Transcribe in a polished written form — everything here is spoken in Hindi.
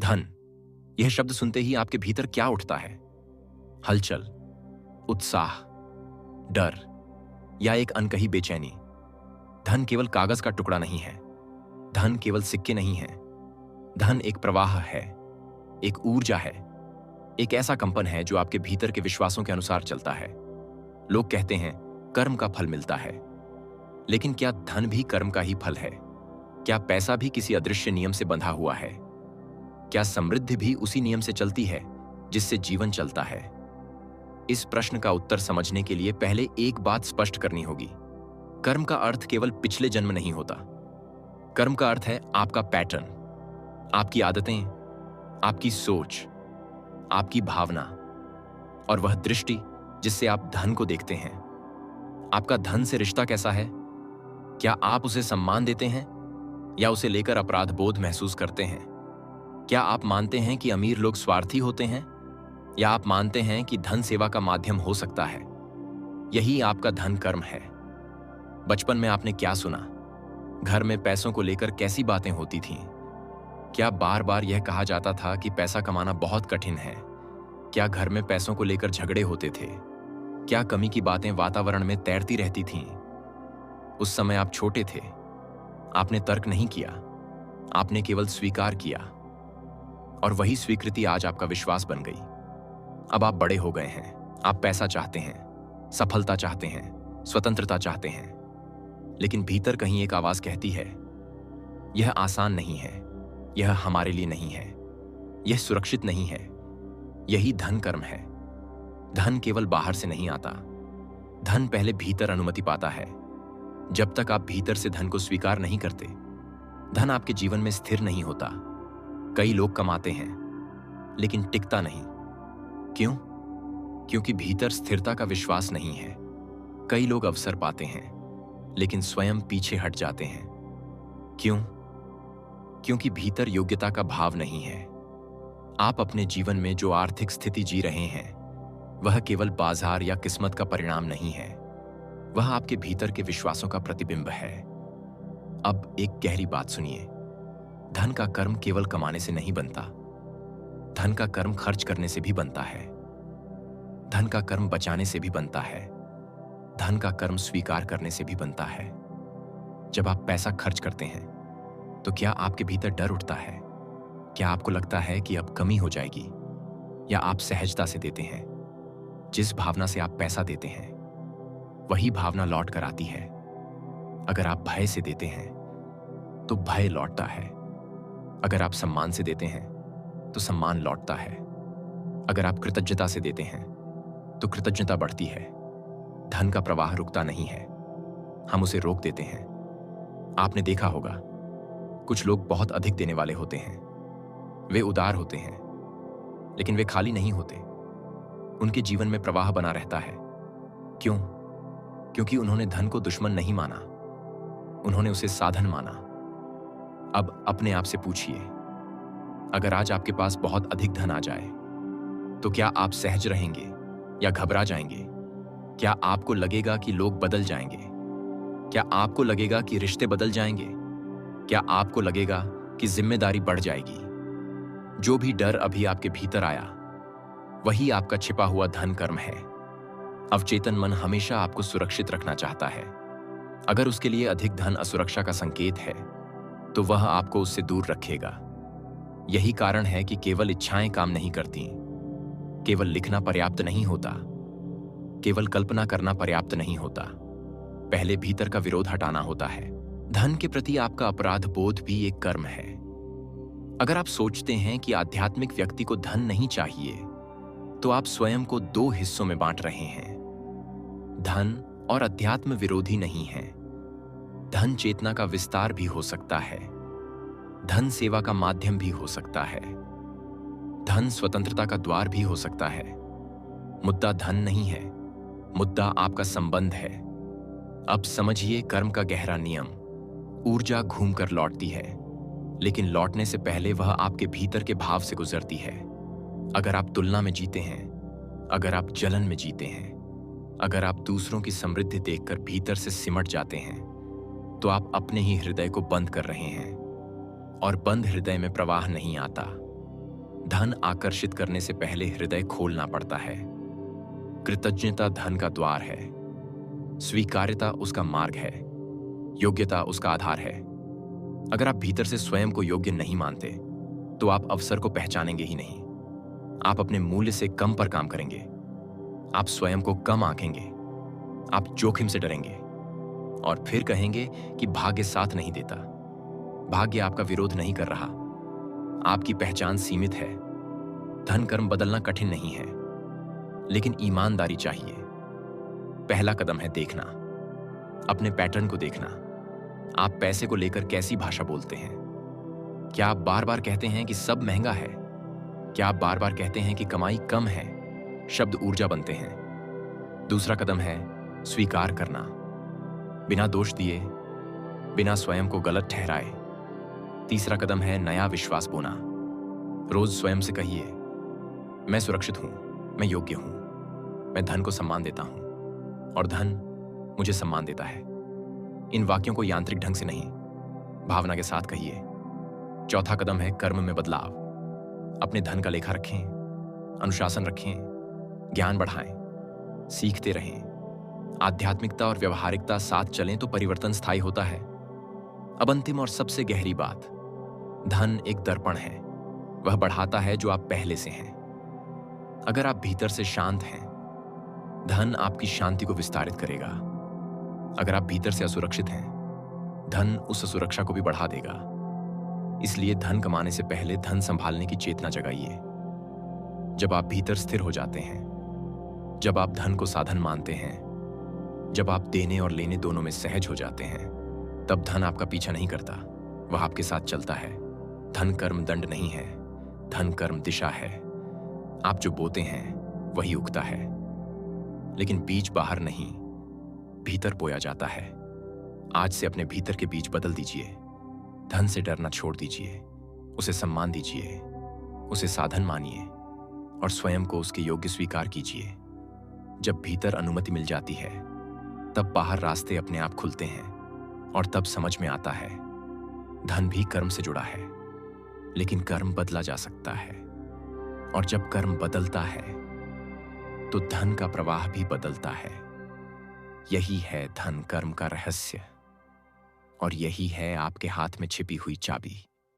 धन, यह शब्द सुनते ही आपके भीतर क्या उठता है? हलचल, उत्साह, डर या एक अनकही बेचैनी? धन केवल कागज का टुकड़ा नहीं है। धन केवल सिक्के नहीं है। धन एक प्रवाह है, एक ऊर्जा है, एक ऐसा कंपन है जो आपके भीतर के विश्वासों के अनुसार चलता है। लोग कहते हैं कर्म का फल मिलता है, लेकिन क्या धन भी कर्म का ही फल है? क्या पैसा भी किसी अदृश्य नियम से बंधा हुआ है? क्या समृद्धि भी उसी नियम से चलती है जिससे जीवन चलता है? इस प्रश्न का उत्तर समझने के लिए पहले एक बात स्पष्ट करनी होगी। कर्म का अर्थ केवल पिछले जन्म नहीं होता। कर्म का अर्थ है आपका पैटर्न, आपकी आदतें, आपकी सोच, आपकी भावना और वह दृष्टि जिससे आप धन को देखते हैं। आपका धन से रिश्ता कैसा है? क्या आप उसे सम्मान देते हैं या उसे लेकर अपराध बोध महसूस करते हैं? क्या आप मानते हैं कि अमीर लोग स्वार्थी होते हैं या आप मानते हैं कि धन सेवा का माध्यम हो सकता है? यही आपका धन कर्म है। बचपन में आपने क्या सुना? घर में पैसों को लेकर कैसी बातें होती थीं? क्या बार बार यह कहा जाता था कि पैसा कमाना बहुत कठिन है? क्या घर में पैसों को लेकर झगड़े होते थे? क्या कमी की बातें वातावरण में तैरती रहती थीं? उस समय आप छोटे थे। आपने तर्क नहीं किया, आपने केवल स्वीकार किया, और वही स्वीकृति आज आपका विश्वास बन गई। अब आप बड़े हो गए हैं। आप पैसा चाहते हैं, सफलता चाहते हैं, स्वतंत्रता चाहते हैं, लेकिन भीतर कहीं एक आवाज कहती है, यह आसान नहीं है, यह हमारे लिए नहीं है, यह सुरक्षित नहीं है। यही धन कर्म है। धन केवल बाहर से नहीं आता। धन पहले भीतर अनुमति पाता है। जब तक आप भीतर से धन को स्वीकार नहीं करते, धन आपके जीवन में स्थिर नहीं होता। कई लोग कमाते हैं, लेकिन टिकता नहीं। क्यों? क्योंकि भीतर स्थिरता का विश्वास नहीं है। कई लोग अवसर पाते हैं, लेकिन स्वयं पीछे हट जाते हैं। क्यों? क्योंकि भीतर योग्यता का भाव नहीं है। आप अपने जीवन में जो आर्थिक स्थिति जी रहे हैं, वह केवल बाजार या किस्मत का परिणाम नहीं है। वह आपके भीतर के विश्वासों का प्रतिबिंब है। अब एक गहरी बात सुनिए। धन का कर्म केवल कमाने से नहीं बनता। धन का कर्म खर्च करने से भी बनता है। धन का कर्म बचाने से भी बनता है। धन का कर्म स्वीकार करने से भी बनता है। जब आप पैसा खर्च करते हैं, तो क्या आपके भीतर डर उठता है? क्या आपको लगता है कि अब कमी हो जाएगी? या आप सहजता से देते हैं? जिस भावना से आप पैसा देते हैं, वही भावना लौट कर आती है। अगर आप भय से देते हैं, तो भय लौटता है। अगर आप सम्मान से देते हैं, तो सम्मान लौटता है। अगर आप कृतज्ञता से देते हैं, तो कृतज्ञता बढ़ती है। धन का प्रवाह रुकता नहीं है, हम उसे रोक देते हैं। आपने देखा होगा, कुछ लोग बहुत अधिक देने वाले होते हैं। वे उदार होते हैं, लेकिन वे खाली नहीं होते। उनके जीवन में प्रवाह बना रहता है। क्यों? क्योंकि उन्होंने धन को दुश्मन नहीं माना, उन्होंने उसे साधन माना। अब अपने आप से पूछिए, अगर आज आपके पास बहुत अधिक धन आ जाए, तो क्या आप सहज रहेंगे या घबरा जाएंगे? क्या आपको लगेगा कि लोग बदल जाएंगे? क्या आपको लगेगा कि रिश्ते बदल जाएंगे? क्या आपको लगेगा कि जिम्मेदारी बढ़ जाएगी? जो भी डर अभी आपके भीतर आया, वही आपका छिपा हुआ धन कर्म है। अवचेतन मन हमेशा आपको सुरक्षित रखना चाहता है। अगर उसके लिए अधिक धन असुरक्षा का संकेत है, तो वह आपको उससे दूर रखेगा। यही कारण है कि केवल इच्छाएं काम नहीं करती। केवल लिखना पर्याप्त नहीं होता। केवल कल्पना करना पर्याप्त नहीं होता। पहले भीतर का विरोध हटाना होता है। धन के प्रति आपका अपराध बोध भी एक कर्म है। अगर आप सोचते हैं कि आध्यात्मिक व्यक्ति को धन नहीं चाहिए, तो आप स्वयं को दो हिस्सों में बांट रहे हैं। धन और अध्यात्म विरोधी नहीं है। धन चेतना का विस्तार भी हो सकता है। धन सेवा का माध्यम भी हो सकता है। धन स्वतंत्रता का द्वार भी हो सकता है। मुद्दा धन नहीं है, मुद्दा आपका संबंध है। अब समझिए कर्म का गहरा नियम। ऊर्जा घूमकर लौटती है, लेकिन लौटने से पहले वह आपके भीतर के भाव से गुजरती है। अगर आप तुलना में जीते हैं, अगर आप जलन में जीते हैं, अगर आप दूसरों की समृद्धि देखकर भीतर से सिमट जाते हैं, तो आप अपने ही हृदय को बंद कर रहे हैं। और बंद हृदय में प्रवाह नहीं आता। धन आकर्षित करने से पहले हृदय खोलना पड़ता है। कृतज्ञता धन का द्वार है, स्वीकार्यता उसका मार्ग है, योग्यता उसका आधार है। अगर आप भीतर से स्वयं को योग्य नहीं मानते तो आप अवसर को पहचानेंगे ही नहीं। आप अपने मूल्य से कम पर काम करेंगे, आप स्वयं को कम आंकेंगे, आप जोखिम से डरेंगे और फिर कहेंगे कि भाग्य साथ नहीं देता। भाग्य आपका विरोध नहीं कर रहा, आपकी पहचान सीमित है। धन कर्म बदलना कठिन नहीं है, लेकिन ईमानदारी चाहिए। पहला कदम है देखना, अपने पैटर्न को देखना। आप पैसे को लेकर कैसी भाषा बोलते हैं? क्या आप बार बार कहते हैं कि सब महंगा है? क्या आप बार बार कहते हैं कि कमाई कम है? शब्द ऊर्जा बनते हैं। दूसरा कदम है स्वीकार करना, बिना दोष दिए, बिना स्वयं को गलत ठहराए। तीसरा कदम है नया विश्वास बोना। रोज स्वयं से कहिए, मैं सुरक्षित हूं, मैं योग्य हूं, मैं धन को सम्मान देता हूं और धन मुझे सम्मान देता है। इन वाक्यों को यांत्रिक ढंग से नहीं, भावना के साथ कहिए। चौथा कदम है कर्म में बदलाव। अपने धन का लेखा रखें, अनुशासन रखें, ज्ञान बढ़ाएं, सीखते रहें। आध्यात्मिकता और व्यवहारिकता साथ चलें तो परिवर्तन स्थायी होता है। अब अंतिम और सबसे गहरी बात, धन एक दर्पण है, वह बढ़ाता है जो आप पहले से हैं। अगर आप भीतर से शांत हैं, धन आपकी शांति को विस्तारित करेगा। अगर आप भीतर से असुरक्षित हैं, धन उस असुरक्षा को भी बढ़ा देगा। इसलिए धन कमाने से पहले धन संभालने की चेतना जगाइए। जब आप भीतर स्थिर हो जाते हैं, जब आप धन को साधन मानते हैं, जब आप देने और लेने दोनों में सहज हो जाते हैं, तब धन आपका पीछा नहीं करता, वह आपके साथ चलता है। धन कर्म दंड नहीं है, धन कर्म दिशा है। आप जो बोते हैं वही उगता है, लेकिन बीज बाहर नहीं, भीतर बोया जाता है। आज से अपने भीतर के बीज बदल दीजिए। धन से डरना छोड़ दीजिए, उसे सम्मान दीजिए, उसे साधन मानिए और स्वयं को उसके योग्य स्वीकार कीजिए। जब भीतर अनुमति मिल जाती है, तब बाहर रास्ते अपने आप खुलते हैं और तब समझ में आता है धन भी कर्म से जुड़ा है, लेकिन कर्म बदला जा सकता है। और जब कर्म बदलता है तो धन का प्रवाह भी बदलता है। यही है धन कर्म का रहस्य और यही है आपके हाथ में छिपी हुई चाबी।